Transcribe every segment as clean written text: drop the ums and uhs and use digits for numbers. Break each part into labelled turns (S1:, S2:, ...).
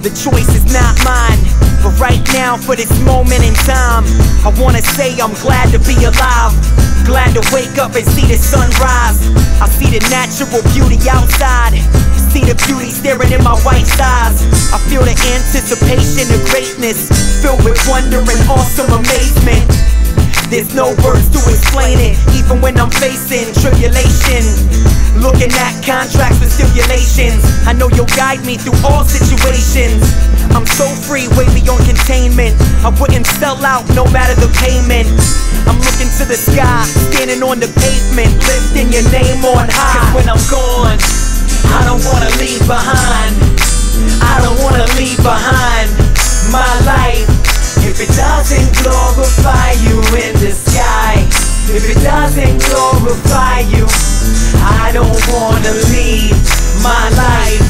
S1: The choice is not mine, but right now, for this moment in time, I wanna say I'm glad to be alive. Glad to wake up and see the sunrise. I see the natural beauty outside, see the beauty staring in my wife's eyes. I feel the anticipation of greatness, filled with wonder and awesome amazement. There's no words to explain it, even when I'm facing tribulation. Looking at contracts with stipulations, I know you'll guide me through all situations. I'm so free, way beyond containment. I wouldn't sell out no matter the payment. I'm looking to the sky, standing on the pavement, lifting your name on high. Cause when I'm gone, I don't wanna leave behind. I don't wanna leave behind my life. If it doesn't glorify you in the sky, if it doesn't glorify you, I don't wanna leave my life.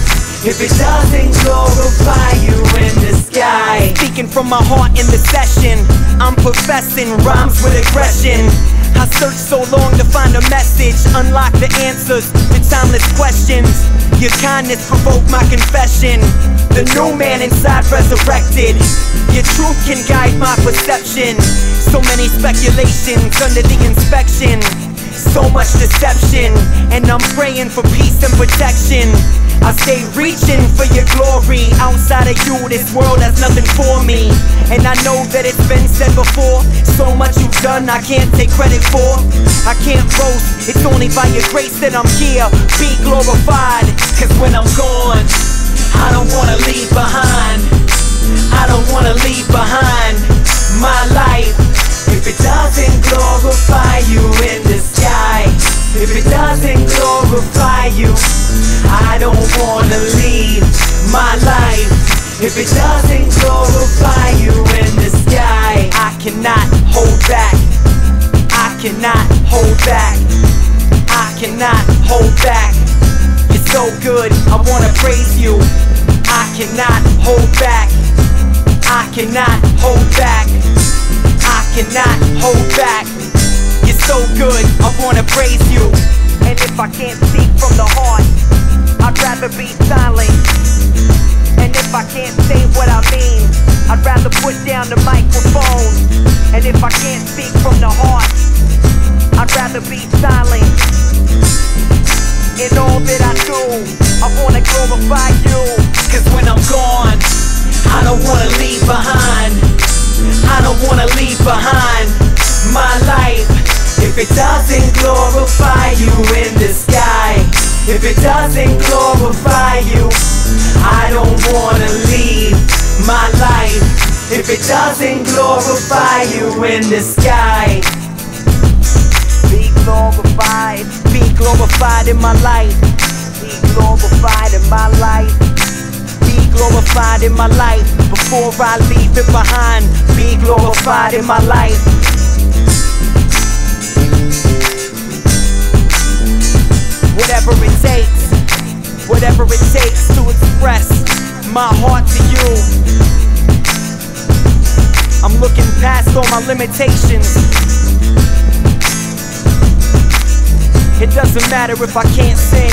S1: If it doesn't glorify you in the sky. Speaking from my heart in the session, I'm professing rhymes with aggression. I searched so long to find a message, unlock the answers to timeless questions. Your kindness provoked my confession, the new man inside resurrected. Your truth can guide my perception. So many speculations under the inspection, so much deception, and I'm praying for peace and protection. I stay reaching for your glory. Outside of you, this world has nothing for me. And I know that it's been said before, so much you've done I can't take credit for. I can't boast, it's only by your grace that I'm here. Be glorified, cause when I'm gone, I don't wanna leave behind. I don't wanna leave behind my life. If it doesn't glorify you in the sky, if it doesn't glorify you, I don't wanna leave my life. If it doesn't glorify you in the sky, I cannot hold back. I cannot hold back. I cannot hold back. You're so good, I wanna praise you. I cannot hold back. I cannot hold back. I cannot hold back. You're so good, I wanna praise you. And if I can't speak from the heart, I'd rather be silent. And if I can't say what I mean, I'd rather put down the microphone. And if I can't speak from the heart, I'd rather be silent. In all that I do, I wanna glorify you. Cause when I'm gone, I don't wanna leave behind. I don't wanna leave behind my life. If it doesn't glorify you in the sky, if it doesn't glorify you, I don't wanna leave my life. If it doesn't glorify you in the sky, be glorified in my life. Be glorified in my life. Be glorified in my life. Before I leave it behind, be glorified in my life. Whatever it takes to express my heart to you. I'm looking past all my limitations. It doesn't matter if I can't sing.